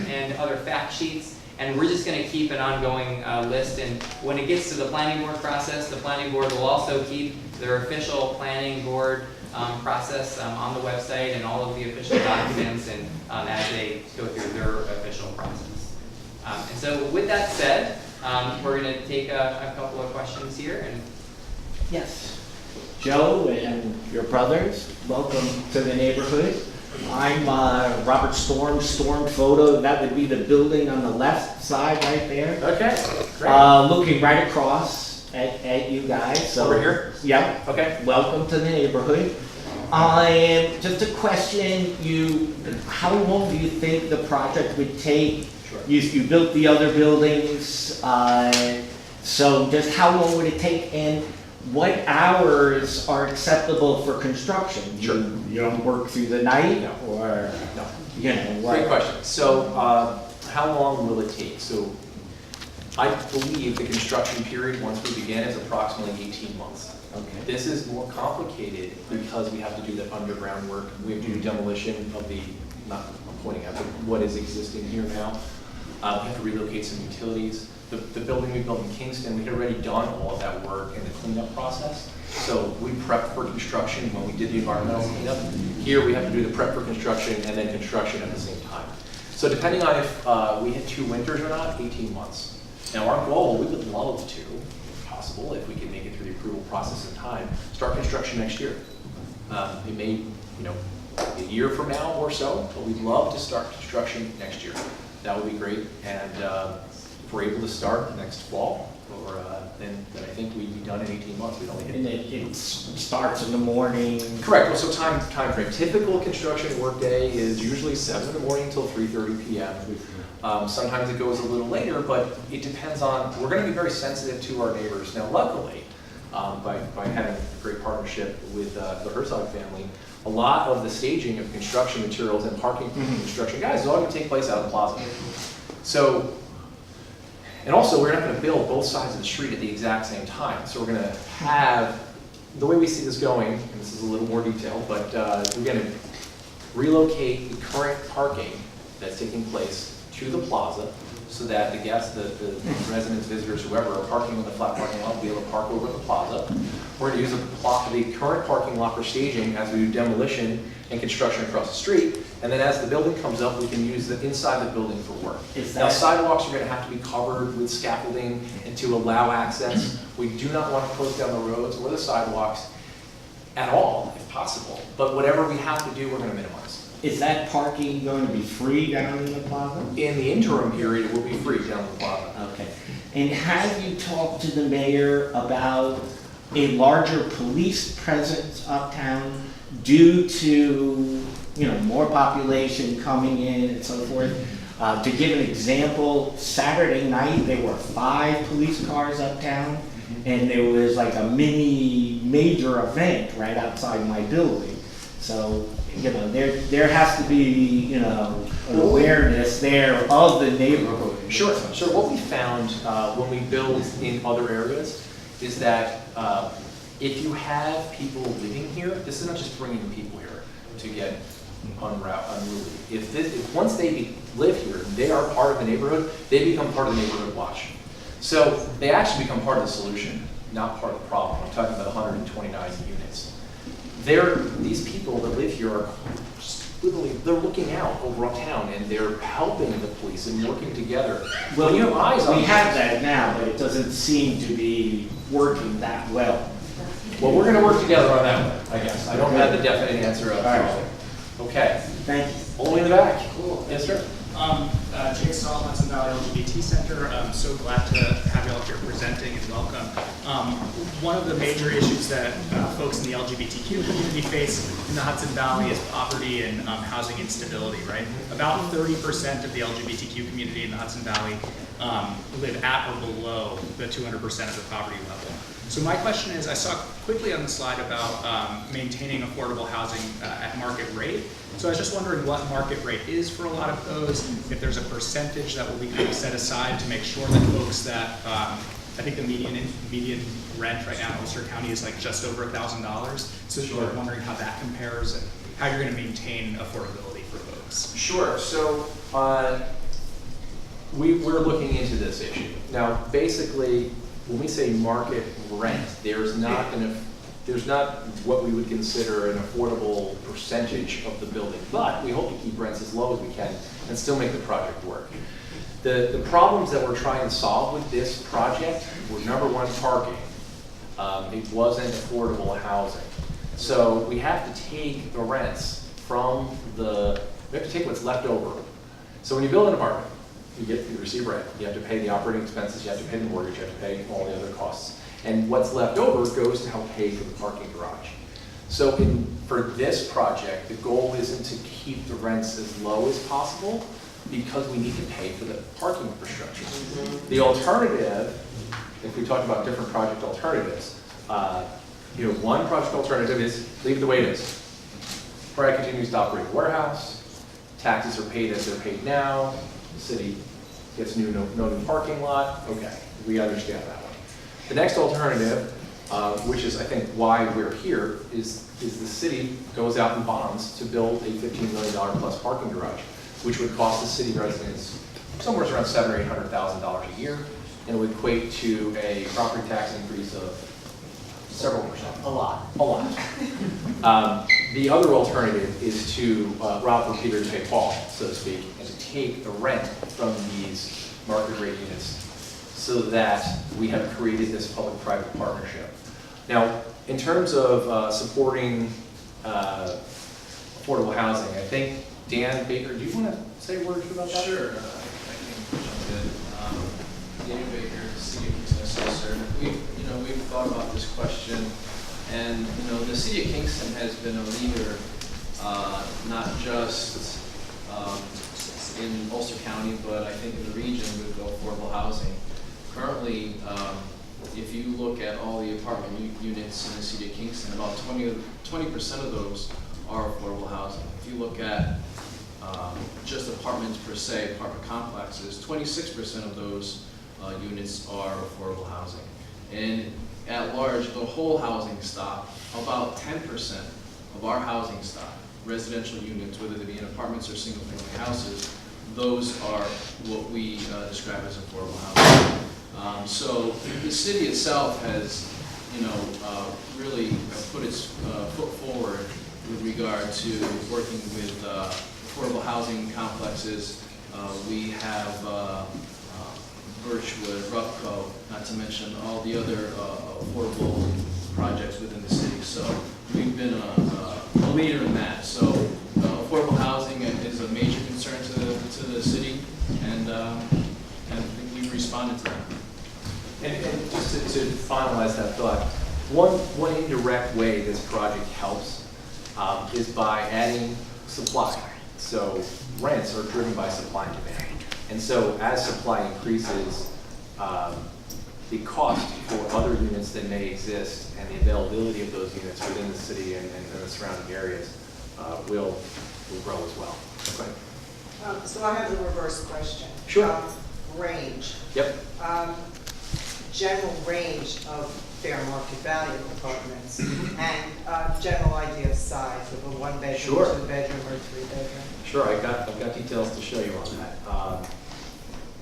and other fact sheets. And we're just going to keep an ongoing list. And when it gets to the planning board process, the planning board will also keep their official planning board process on the website, and all of the official documents, and as they go through their official process. And so with that said, we're going to take a couple of questions here. And
Yes. Joe and your brothers, welcome to the neighborhood. I'm Robert Storm Photo. That would be the building on the left side right there.
Okay, great.
Looking right across at you guys. So,
Over here?
Yep.
Okay.
Welcome to the neighborhood. Just a question, how long do you think the project would take?
Sure.
You built the other buildings, so just how long would it take, and what hours are acceptable for construction?
Sure.
You don't work through the night?
No.
Or,
No.
what?
Great question. So, how long will it take? So, I believe the construction period, once we begin, is approximately 18 months.
Okay.
This is more complicated because we have to do the underground work. We have to do demolition of I'm pointing out, but what is existing here now. We have to relocate some utilities. The building we built in Kingston, we had already done all of that work in the cleanup process. So we prepped for construction when we did the environmental cleanup. Here we have to do the prep for construction and then construction at the same time. So depending on if we hit 2 winters or not, 18 months. Now our goal, we would love to, if possible, if we can make it through the approval process in time, start construction next year. It may, a year from now or so, but we'd love to start construction next year. That would be great. And if we're able to start next fall, or then I think we'd be done in 18 months. We'd only
And it starts in the morning?
Correct. Well, so time frame. Typical construction workday is usually 7 in the morning until 3:30 p.m. Sometimes it goes a little later, but it depends on. We're going to be very sensitive to our neighbors. Now, luckily, by having a great partnership with the Herzog family, a lot of the staging of construction materials and parking for construction guys is all going to take place out of the plaza. So. And also, we're not going to build both sides of the street at the exact same time. So we're going to have, the way we see this going, and this is a little more detailed, but we're going to relocate the current parking that's taking place to the plaza so that the guests, the residents, visitors, whoever are parking in the flat parking lot will be able to park over at the plaza. We're going to use the current parking lot for staging as we do demolition and construction across the street. And then as the building comes up, we can use the inside the building for work. Now sidewalks are going to have to be covered with scaffolding and to allow access. We do not want to close down the roads or the sidewalks at all, if possible. But whatever we have to do, we're going to minimize.
Is that parking going to be free down in the plaza?
In the interim period, it will be free down the plaza.
Okay. And have you talked to the mayor about a larger police presence uptown due to, more population coming in and so forth? To give an example, Saturday night, there were 5 police cars uptown, and there was like a mini major event right outside my building. So, there has to be, an awareness there of the neighborhood.
Sure. So what we found when we build in other areas is that if you have people living here, this is not just bringing people here to get unruly. If once they live here, they are part of the neighborhood, they become part of the neighborhood watch. So they actually become part of the solution, not part of the problem. I'm talking about 129 units. These people that live here are literally, they're looking out over uptown and they're helping the police and working together.
Well,
you have eyes on
we have that now, but it doesn't seem to be working that well.
Well, we're going to work together on that one, I guess. I don't have the definite answer of
right.
Okay.
Thank you.
All the way in the back.
Cool.
Yes, sir.
Jake Stahl, Hudson Valley LGBT Center. I'm so glad to have you all here presenting and welcome. One of the major issues that folks in the LGBTQ community face in the Hudson Valley is poverty and housing instability, right? About 30% of the LGBTQ community in the Hudson Valley live at or below the 200% of the poverty level. So my question is, I saw quickly on the slide about maintaining affordable housing at market rate. So I was just wondering what market rate is for a lot of those, if there's a percentage that will be kind of set aside to make sure that folks that, I think the median rent right now in Ulster County is like just over $1,000. So I'm wondering how that compares and how you're going to maintain affordability for folks.
Sure. So we're looking into this issue. Now, basically, when we say market rent, there's not what we would consider an affordable percentage of the building, but we hope to keep rents as low as we can and still make the project work. The problems that we're trying to solve with this project were, number one, parking. It wasn't affordable housing. So we have to take the rents from we have to take what's left over. So when you build an apartment, you receive rent, you have to pay the operating expenses, you have to pay the mortgage, you have to pay all the other costs. And what's left over goes to help pay for the parking garage. So for this project, the goal isn't to keep the rents as low as possible because we need to pay for the parking infrastructure. The alternative, if we talk about different project alternatives, one project alternative is leave it the way it is. Pride continues to operate the warehouse, taxes are paid as they're paid now, the city gets no new parking lot. Okay, we understand that one. The next alternative, which is I think why we're here, is the city goes out and bonds to build a $15 million plus parking garage, which would cost the city residents somewhere around $700,000 or $800,000 a year, and it would equate to a property tax increase of several percent.
A lot.
A lot. The other alternative is to rob for Peter to pay Paul, so to speak, and to take the rent from these market rate units so that we have created this public-private partnership. Now, in terms of supporting affordable housing, I think Dan Baker, do you want to say a word or two about that?
Sure, I can jump in. Dan Baker, City of Kingston Assessor. We've thought about this question, and the City of Kingston has been a leader, not just in Ulster County, but I think in the region with affordable housing. Currently, if you look at all the apartment units in the City of Kingston, about 20% of those are affordable housing. If you look at just apartments per se, apartment complexes, 26% of those units are affordable housing. And at large, the whole housing stock, about 10% of our housing stock residential units, whether they be in apartments or single-family houses, those are what we describe as affordable housing. So the city itself has, really put its foot forward with regard to working with affordable housing complexes. We have Birchwood, Rupco, not to mention all the other affordable projects within the city. So we've been a leader in that. So affordable housing is a major concern to the city, and we've responded to that.
And just to finalize that thought, one indirect way this project helps is by adding supply. So rents are driven by supply and demand. And so as supply increases, the cost for other units that may exist and the availability of those units within the city and the surrounding areas will grow as well. Okay.
So I have the reverse question.
Sure.
Range.
Yep.
General range of fair market value apartments and general idea of size of a one-bedroom,
Sure.
two-bedroom, or three-bedroom.
Sure, I've got details to show you on that.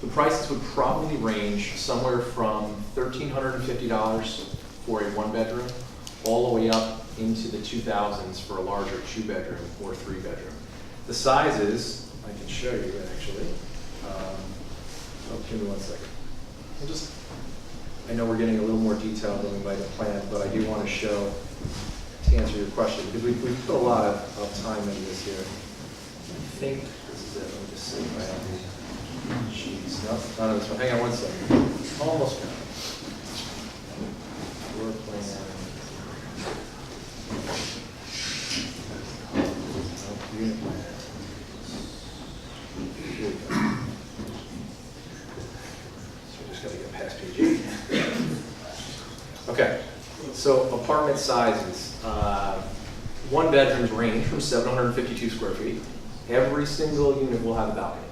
The prices would probably range somewhere from $1,350 for a one-bedroom all the way up into the 2000s for a larger two-bedroom or three-bedroom. The sizes, I can show you actually. Give me 1 second. I know we're getting a little more detailed than we might have planned, but I do want to show, to answer your question, because we've put a lot of time into this here. I think this is it. Let me just see if I have the sheets. No, not on this one. Hang on 1 second. Almost got it. Floor plan. Oh, unit plan. Here we go. So we just got to get past page 8. Okay, so apartment sizes. One bedrooms range from 752 square feet. Every single unit will have a balcony.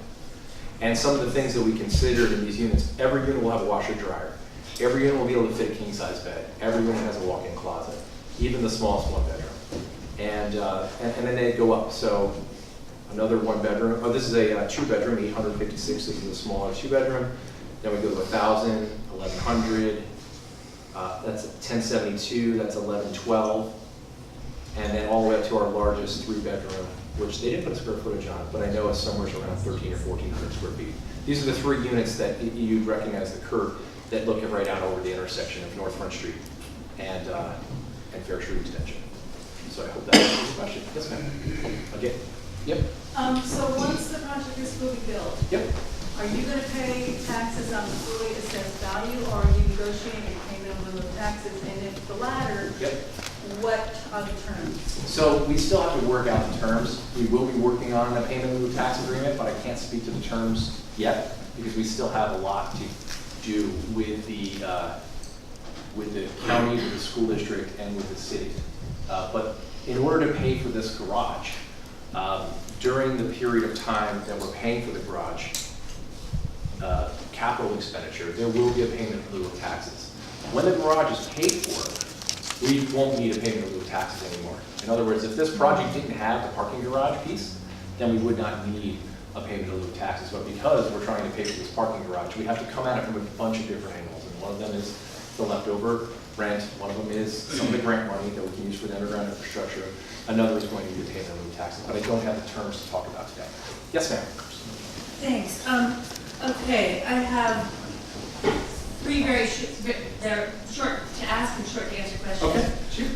And some of the things that we considered in these units, every unit will have a washer dryer. Every unit will be able to fit a king size bed. Every unit has a walk-in closet, even the smallest one bedroom. And then they go up. So another one bedroom, this is a two bedroom, 856, this is a smaller two bedroom. Then we go to 1,000, 1,100, that's 1072, that's 1112. And then all the way up to our largest three bedroom, which they didn't put a square footage on, but I know it's somewhere around 1,300 or 1,400 square feet. These are the three units that you'd recognize the curve that look right out over the intersection of North Front Street and Fair Street Extension. So I hope that answers the question. Yes, ma'am. Okay. Yep.
So once the project is fully built,
Yep.
are you going to pay taxes on the fully assessed value, or are you negotiating a payment of lieu of taxes? And if the latter,
Yep.
what are the terms?
So we still have to work out the terms. We will be working on a payment in lieu of tax agreement, but I can't speak to the terms yet because we still have a lot to do with the county, with the school district, and with the city. But in order to pay for this garage, during the period of time that we're paying for the garage, capital expenditure, there will be a payment in lieu of taxes. When the garage is paid for, we won't need a payment in lieu of taxes anymore. In other words, if this project didn't have the parking garage piece, then we would not need a payment in lieu of taxes. But because we're trying to pay for this parking garage, we have to come at it from a bunch of different angles. And one of them is the leftover rent. One of them is some of the grant money that we can use for the underground infrastructure. Another is going to be the payment in lieu of taxes. But I don't have the terms to talk about today. Yes, ma'am.
Thanks. Okay, I have three they're short to ask and short to answer questions.
Okay, sure.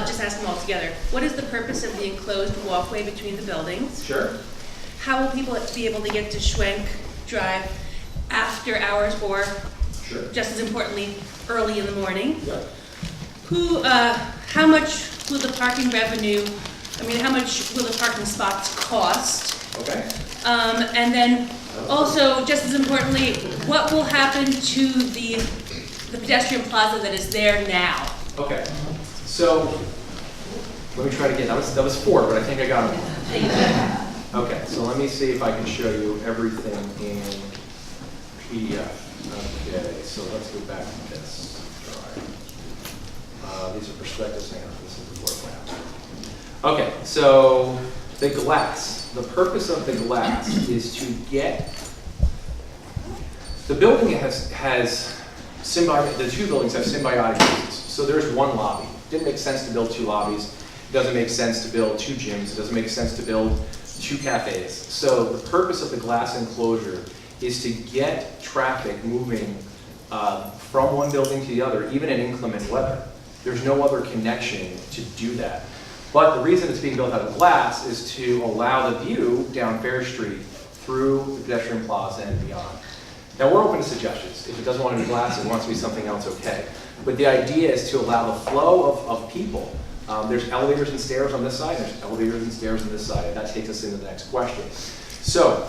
Just ask them all together. What is the purpose of the enclosed walkway between the buildings?
Sure.
How will people be able to get to Schwenk Drive after hours, or
Sure.
just as importantly, early in the morning?
Yeah.
How much will the parking revenue, how much will the parking spots cost?
Okay.
And then also, just as importantly, what will happen to the pedestrian plaza that is there now?
Okay. So let me try to get, that was four, but I think I got them all. Okay, so let me see if I can show you everything in PDF. Okay, so let's go back to this. All right. These are perspectives. Hang on, this is the floor plan. Okay, so the glass. The purpose of the glass is to get, the building has symbiotic, the two buildings have symbiotic uses. So there's one lobby. Didn't make sense to build two lobbies. It doesn't make sense to build two gyms. It doesn't make sense to build two cafes. So the purpose of the glass enclosure is to get traffic moving from one building to the other, even in inclement weather. There's no other connection to do that. But the reason it's being built out of glass is to allow the view down Fair Street through the pedestrian plaza and beyond. Now, we're open to suggestions. If it doesn't want to be glass, it wants to be something else, okay. But the idea is to allow the flow of people. There's elevators and stairs on this side, there's elevators and stairs on this side, and that takes us into the next question. So,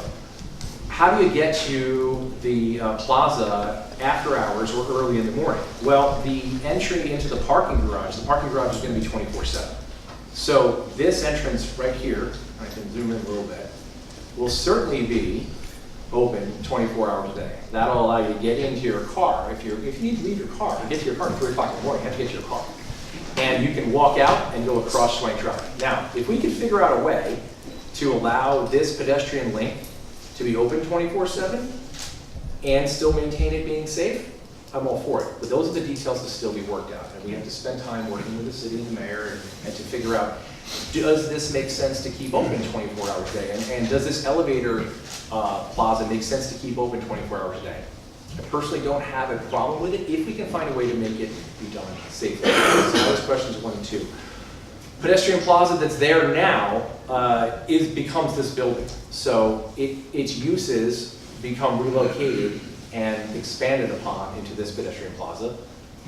how do you get to the plaza after hours or early in the morning? Well, the entry into the parking garage is going to be 24/7. So this entrance right here, I can zoom in a little bit, will certainly be open 24 hours a day. That'll allow you to get into your car. If you need to leave your car, to get to your car at 3 o'clock in the morning, you have to get to your car. And you can walk out and go across Swank Drive. Now, if we can figure out a way to allow this pedestrian link to be open 24/7 and still maintain it being safe, I'm all for it. But those are the details to still be worked out. And we have to spend time working with the city and the mayor and to figure out, does this make sense to keep open 24 hours a day? And does this elevator plaza make sense to keep open 24 hours a day? I personally don't have a problem with it if we can find a way to make it be done safely. So those questions 1 and 2. Pedestrian plaza that's there now becomes this building. So its uses become relocated and expanded upon into this pedestrian plaza.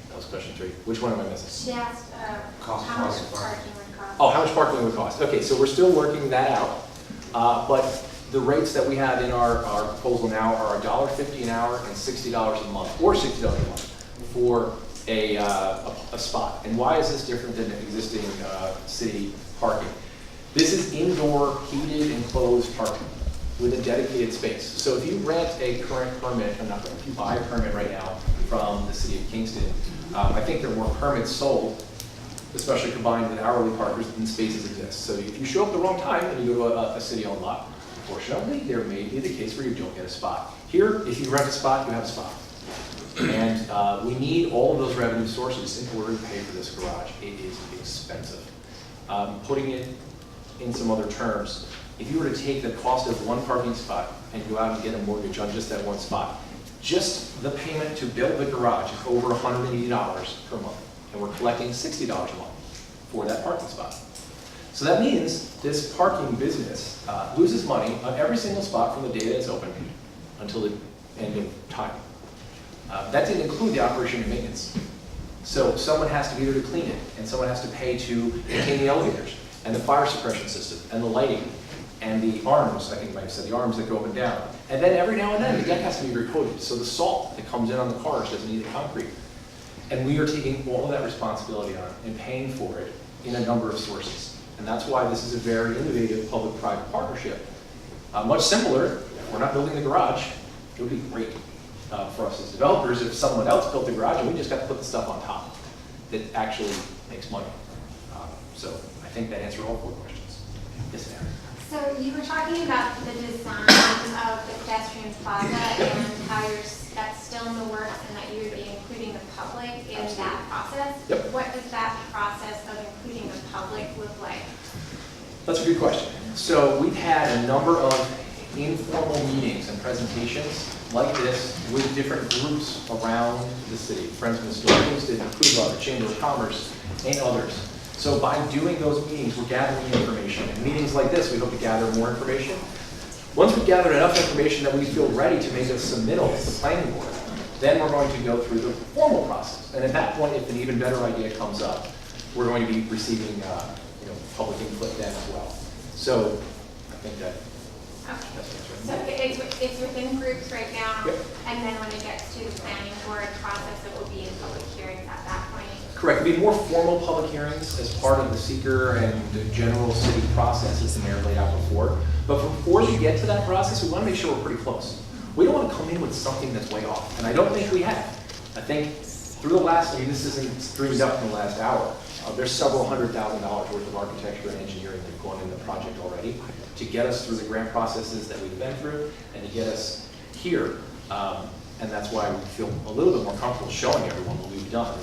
That was question 3. Which one am I missing?
She asked how much parking would cost.
Oh, how much parking would cost? Okay, so we're still working that out. But the rates that we have in our proposal now are $1.50 an hour and $60 a month, or $60 a month for a spot. And why is this different than existing city parking? This is indoor, heated, enclosed parking with a dedicated space. So if you rent a current permit, if you buy a permit right now from the city of Kingston, I think there are more permits sold, especially combined with hourly parkers, than spaces exist. So if you show up the wrong time and you go to a city-owned lot, unfortunately, there may be the case where you don't get a spot. Here, if you rent a spot, you have a spot. And we need all of those revenue sources in order to pay for this garage. It is expensive. Putting it in some other terms, if you were to take the cost of one parking spot and go out and get a mortgage on just that one spot, just the payment to build the garage is over $180 per month. And we're collecting $60 a month for that parking spot. So that means this parking business loses money on every single spot from the day that it's open until the end of time. That didn't include the operation and maintenance. So someone has to be there to clean it, and someone has to pay to maintain the elevators, and the fire suppression system, and the lighting, and the arms, I think I might have said, the arms that go up and down. And then every now and then, the deck has to be recoated, so the salt that comes in on the cars doesn't need the concrete. And we are taking all of that responsibility on and paying for it in a number of sources. And that's why this is a very innovative public-private partnership. Much simpler, we're not building the garage. It would be great for us as developers if someone else built the garage and we just got to put the stuff on top that actually makes money. So I think that answered all 4 questions. Yes, ma'am.
So you were talking about the design of the pedestrian plaza and how that's still in the works and that you would be including the public in that process.
Yep.
What does that process of including the public look like?
That's a good question. So we've had a number of informal meetings and presentations like this with different groups around the city. Friends of the Historic Kingston, Food Law, the Chamber of Commerce, and others. So by doing those meetings, we're gathering information. In meetings like this, we hope to gather more information. Once we've gathered enough information that we feel ready to make a submittal to the planning board, then we're going to go through the formal process. And at that point, if an even better idea comes up, we're going to be receiving public input then as well. So I think that that's
So it's within groups right now,
Yep.
and then when it gets to the planning board process, it will be in public hearings at that point.
correct. It'll be more formal public hearings as part of the seeker and the general city process as the mayor laid out before. But before we get to that process, we want to make sure we're pretty close. We don't want to come in with something that's way off, and I don't think we have. I think through the last, this isn't streamed up in the last hour, There's several $100,000s worth of architecture and engineering that have gone into the project already to get us through the grant processes that we've been through and to get us here. And that's why we feel a little bit more comfortable showing everyone what we've done.